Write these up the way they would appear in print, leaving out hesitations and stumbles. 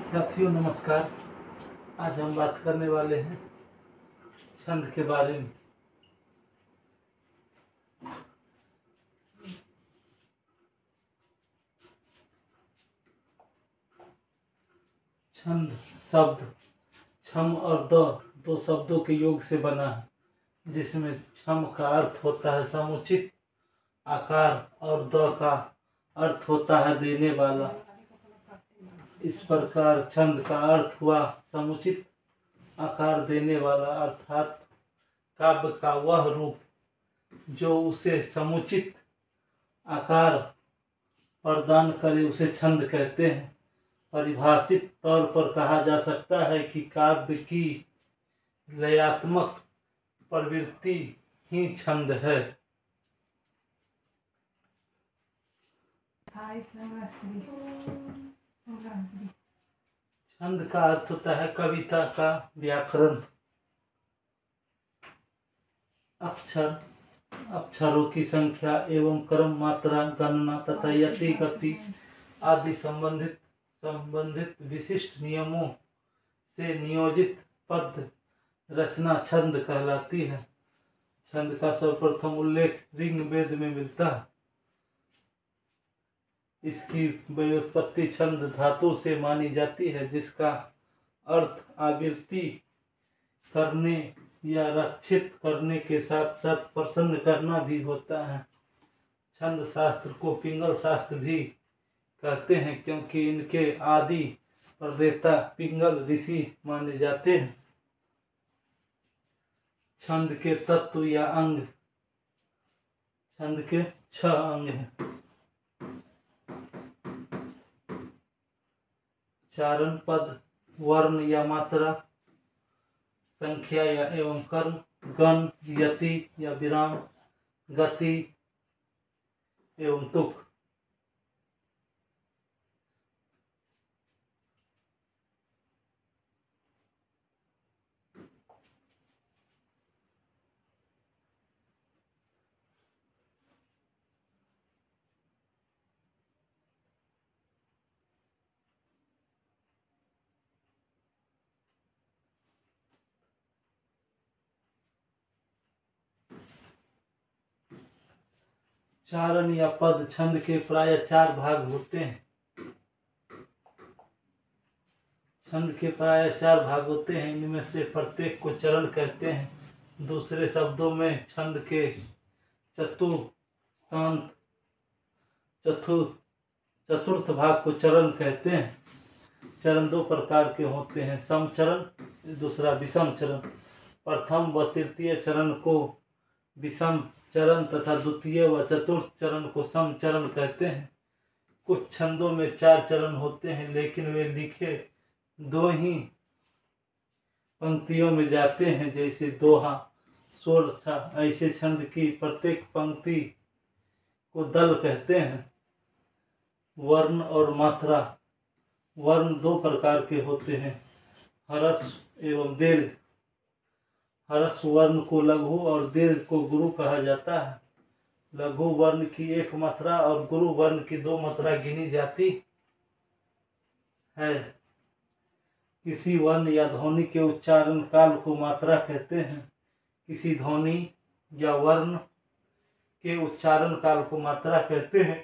साथियों नमस्कार। आज हम बात करने वाले हैं छंद के बारे में। छंद शब्द छम और द दो शब्दों के योग से बना है, जिसमें छम का अर्थ होता है समुचित आकार और द का अर्थ होता है देने वाला। इस प्रकार छंद का अर्थ हुआ समुचित आकार देने वाला, अर्थात काव्य का वह रूप जो उसे समुचित आकार प्रदान करे उसे छंद कहते हैं। परिभाषित तौर पर कहा जा सकता है कि काव्य की लयात्मक प्रवृत्ति ही छंद है। छंद का अर्थ होता है कविता का व्याकरण, अक्षर, अक्षरों की संख्या एवं क्रम, मात्रा, गणना तथा यति, गति आदि संबंधित विशिष्ट नियमों से नियोजित पद रचना छंद कहलाती है। छंद का सर्वप्रथम उल्लेख ऋग्वेद में मिलता है। इसकी व्युत्पत्ति छंद धातु से मानी जाती है, जिसका अर्थ आवृत्ति करने या रक्षित करने के साथ साथ प्रसन्न करना भी होता है। छंद शास्त्र को पिंगल शास्त्र भी कहते हैं, क्योंकि इनके आदि प्रणेता पिंगल ऋषि माने जाते हैं। छंद के तत्व या अंग। छंद के 6 अंग हैं। चारण, पद, वर्ण या मात्रा, संख्या या एवं कर्म, गण, यति या विराम, गति एवं तुक। चारण या पद छंद के प्राय 4 भाग होते हैं। छंद के प्राय 4 भाग होते हैं। इनमें से प्रत्येक को चरण कहते हैं। दूसरे शब्दों में छंद के चतुर्थ भाग को चरण कहते हैं। चरण 2 प्रकार के होते हैं, सम चरण, दूसरा विषम चरण। प्रथम व तृतीय चरण को विषम चरण तथा द्वितीय व चतुर्थ चरण को सम चरण कहते हैं। कुछ छंदों में 4 चरण होते हैं, लेकिन वे लिखे 2 ही पंक्तियों में जाते हैं, जैसे दोहा, सोरठा। ऐसे छंद की प्रत्येक पंक्ति को दल कहते हैं। वर्ण और मात्रा। वर्ण 2 प्रकार के होते हैं, ह्रस्व एवं दीर्घ। ह्रस्व वर्ण को लघु और दीर्घ को गुरु कहा जाता है। लघु वर्ण की 1 मात्रा और गुरु वर्ण की 2 मात्रा गिनी जाती है। किसी वर्ण या ध्वनि के उच्चारण काल को मात्रा कहते हैं। किसी ध्वनि या वर्ण के उच्चारण काल को मात्रा कहते हैं।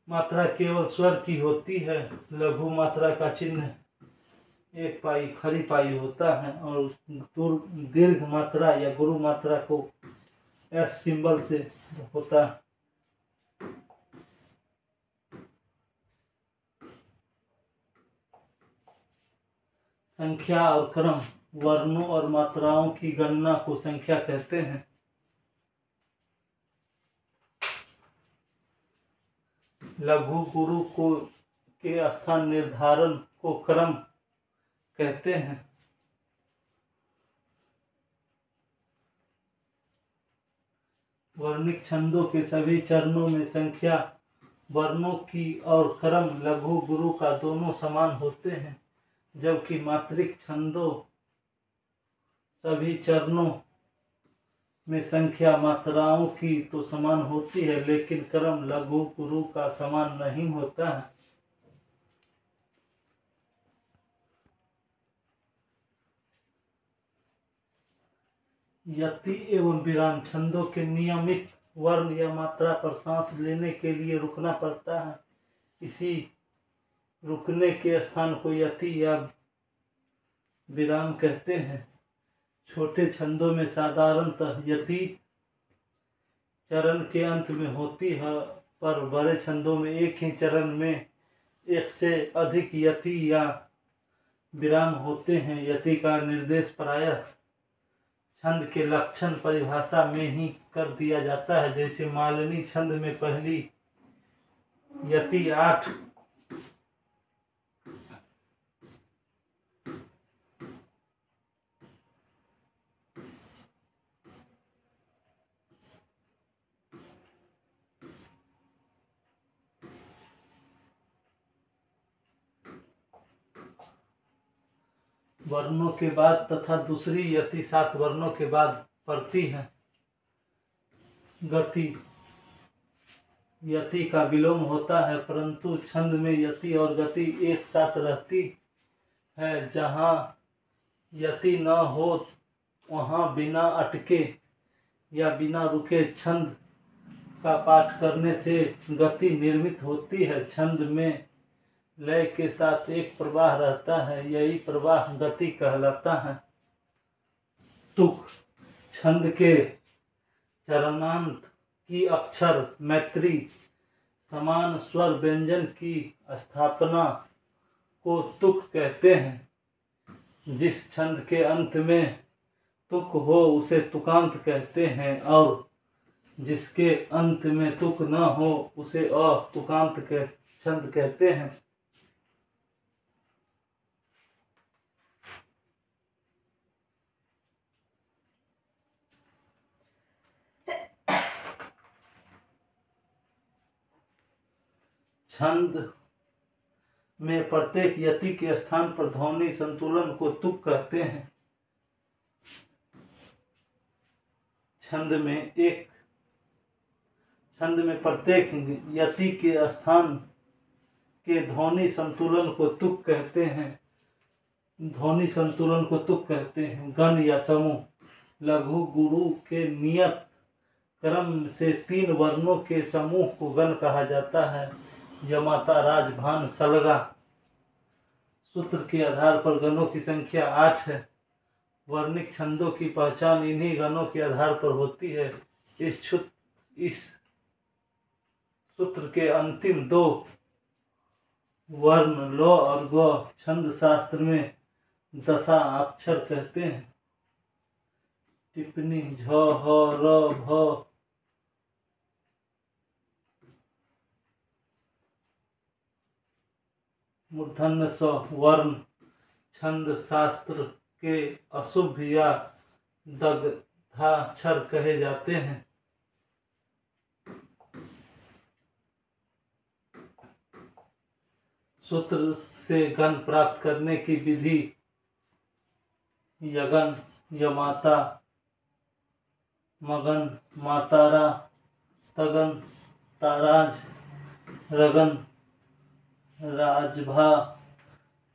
मात्रा केवल स्वर की होती है। लघु मात्रा का चिन्ह 1 पाई खरी पाई होता है और दीर्घ मात्रा या गुरु मात्रा को एस सिंबल से होता है। संख्या और क्रम। वर्णों और मात्राओं की गणना को संख्या कहते हैं। लघु गुरु को के स्थान निर्धारण को क्रम कहते हैं। वर्णिक छंदों के सभी चरणों में संख्या वर्णों की और क्रम लघु गुरु का दोनों समान होते हैं, जबकि मात्रिक छंदों सभी चरणों में संख्या मात्राओं की तो समान होती है, लेकिन क्रम लघु गुरु का समान नहीं होता है। यति एवं विराम छंदों के नियमित वर्ण या मात्रा पर सांस लेने के लिए रुकना पड़ता है। इसी रुकने के स्थान को यति या विराम कहते हैं। छोटे छंदों में साधारणतः यति चरण के अंत में होती है, पर बड़े छंदों में एक ही चरण में एक से अधिक यति या विराम होते हैं। यति का निर्देश प्रायः छंद के लक्षण परिभाषा में ही कर दिया जाता है। जैसे मालिनी छंद में पहली यति 8 वर्णों के बाद तथा दूसरी यति 7 वर्णों के बाद पड़ती है। गति यति का विलोम होता है, परंतु छंद में यति और गति एक साथ रहती है। जहाँ यति न हो वहाँ बिना अटके या बिना रुके छंद का पाठ करने से गति निर्मित होती है। छंद में लय के साथ एक प्रवाह रहता है, यही प्रवाह गति कहलाता है। तुक छंद के चरणांत की अक्षर मैत्री समान स्वर व्यंजन की स्थापना को तुक कहते हैं। जिस छंद के अंत में तुक हो उसे तुकांत कहते हैं, और जिसके अंत में तुक न हो उसे अतुकांत छंद कहते हैं। छंद में प्रत्येक यति के स्थान पर ध्वनि संतुलन को तुक कहते हैं। छंद में प्रत्येक यति के स्थान के ध्वनि संतुलन को तुक कहते हैं। ध्वनि संतुलन को तुक कहते हैं। गण या समूह लघु गुरु के नियत क्रम से 3 वर्णों के समूह को गण कहा जाता है। यमाता राज भान सलगा सूत्र के आधार पर गणों की संख्या 8 है। वर्णिक छंदों की पहचान इन्हीं गणों के आधार पर होती है। इस सूत्र के अंतिम 2 वर्ण ल और ग छंद शास्त्र में दशा अक्षर कहते हैं। टिप्पणी झ ह र भ मूर्धन्य स वर्ण छंद शास्त्र के अशुभ या दग्धाक्षर कहे जाते हैं। सूत्र से गण प्राप्त करने की विधि यगन, यमाता, मगन, मातारा, तगन, ताराज, रगन, राजभा,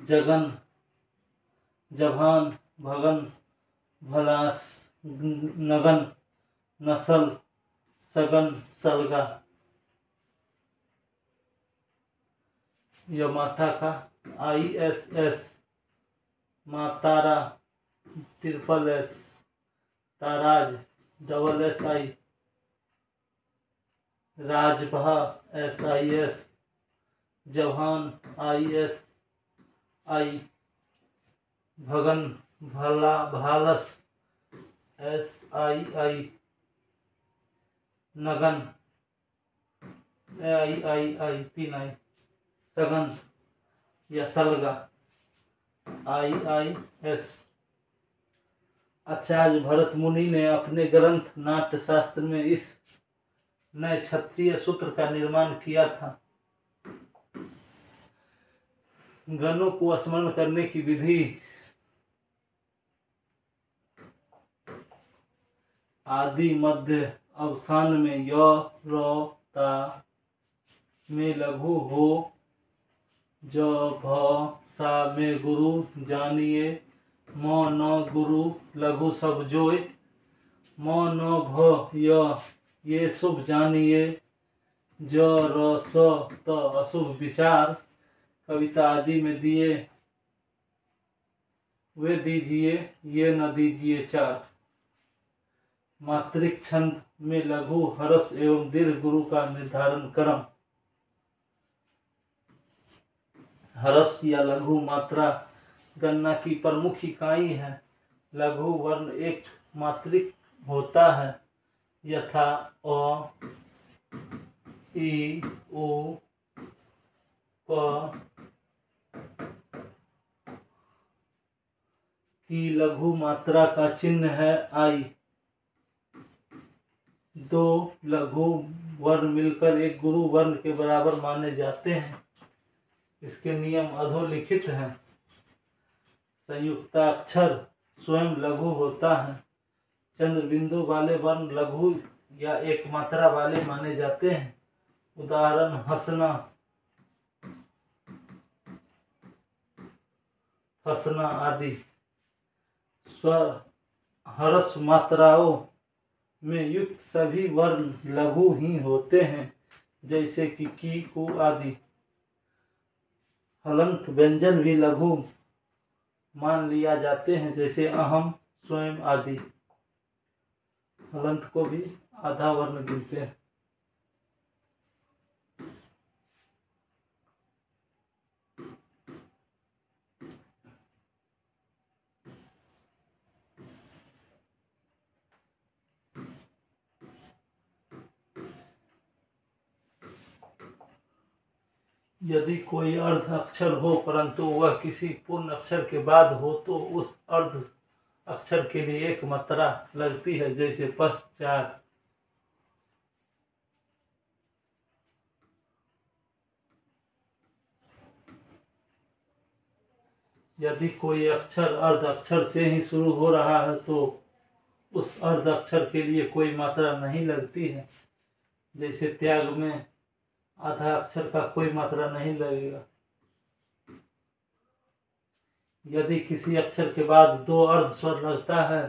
जगन, जभान, भगन, भलास, नगन, नसल, सगन, सलगा। यमाता का ISS, Matara SSS, ताराज SSI, Rajbha SIS, जभान ISI, Bhagan भालस SII, नगन AII 3 I, सगन या सलगा IIS। आचार्य भरत मुनि ने अपने ग्रंथ नाट्य शास्त्र में इस नए क्षत्रिय सूत्र का निर्माण किया था। गणों को स्मरण करने की विधि आदि मध्य अवसान में य र ता में लघु हो, ज भ सा में गुरु जानिए, म न गुरु लघु सब जोय, म न भ य ये शुभ जानिए, ज र स त अशुभ विचार। कविता आदि में दिए वे दीजिए, ये न दीजिए चार। मात्रिक छंद में लघु हरस एवं दीर्घ गुरु का निर्धारण क्रम। हरस या लघु मात्रा गणना की प्रमुख इकाई है। लघु वर्ण एक मात्रिक होता है, यथा अ, ई, उ, प की लघु मात्रा का चिन्ह है आई। दो लघु वर्ण मिलकर एक गुरु वर्ण के बराबर माने जाते हैं। इसके नियम अधोलिखित हैं। संयुक्ताक्षर स्वयं लघु होता है। चंद्र बिंदु वाले वर्ण लघु या एक मात्रा वाले माने जाते हैं। उदाहरण हंसना, फंसना आदि। स्वर हरस मात्राओं में युक्त सभी वर्ण लघु ही होते हैं, जैसे कि की, कु आदि। हलंत व्यंजन भी लघु मान लिया जाते हैं, जैसे अहम, स्वयं आदि। हलंत को भी आधा वर्ण गिनते हैं। यदि कोई अर्ध अक्षर हो परंतु वह किसी पूर्ण अक्षर के बाद हो तो उस अर्ध अक्षर के लिए एक मात्रा लगती है, जैसे पश्चात। यदि कोई अक्षर अर्ध अक्षर से ही शुरू हो रहा है तो उस अर्ध अक्षर के लिए कोई मात्रा नहीं लगती है, जैसे त्याग में आधा अक्षर का कोई मात्रा नहीं लगेगा। यदि किसी अक्षर के बाद दो अर्ध स्वर लगता है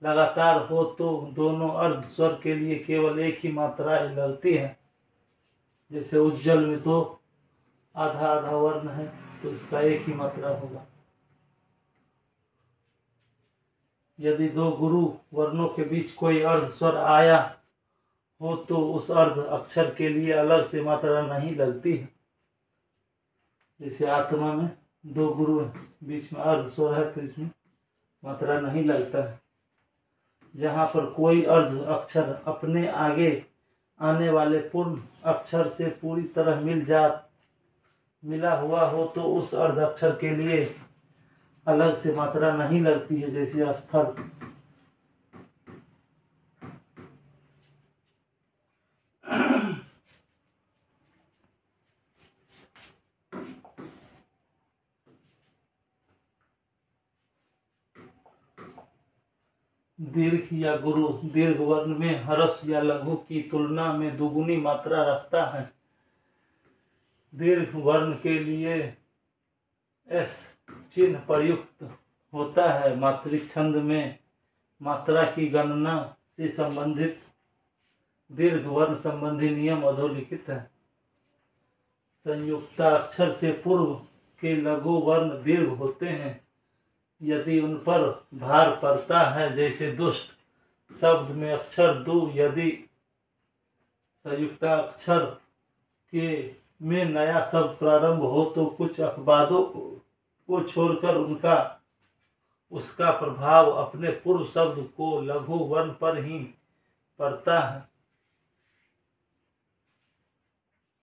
लगातार हो तो दोनों अर्ध स्वर के लिए केवल एक ही मात्रा लगती है। जैसे उज्जवल में दो आधा आधा वर्ण है तो इसका एक ही मात्रा होगा। यदि दो गुरु वर्णों के बीच कोई अर्ध स्वर आया हो तो उस अर्ध अक्षर के लिए अलग से मात्रा नहीं लगती है। जैसे आत्मा में दो गुरु है, बीच में अर्ध स्वर है तो इसमें मात्रा नहीं लगता है। जहाँ पर कोई अर्ध अक्षर अपने आगे आने वाले पूर्ण अक्षर से पूरी तरह मिला हुआ हो तो उस अर्ध अक्षर के लिए अलग से मात्रा नहीं लगती है, जैसे स्थल। दीर्घ या गुरु दीर्घ वर्ण में हरस या लघु की तुलना में दुगुनी मात्रा रखता है। दीर्घ वर्ण के लिए एस चिन्ह प्रयुक्त होता है। मात्रिक छंद में मात्रा की गणना से संबंधित दीर्घ वर्ण संबंधी नियम अधोलिखित है। संयुक्ताक्षर से पूर्व के लघु वर्ण दीर्घ होते हैं यदि उन पर भार पड़ता है, जैसे दुष्ट शब्द में अक्षर दु यदि संयुक्ताक्षर के में नया शब्द प्रारंभ हो तो कुछ अपवादों को छोड़कर उसका प्रभाव अपने पूर्व शब्द को लघु वर्ण पर ही पड़ता है।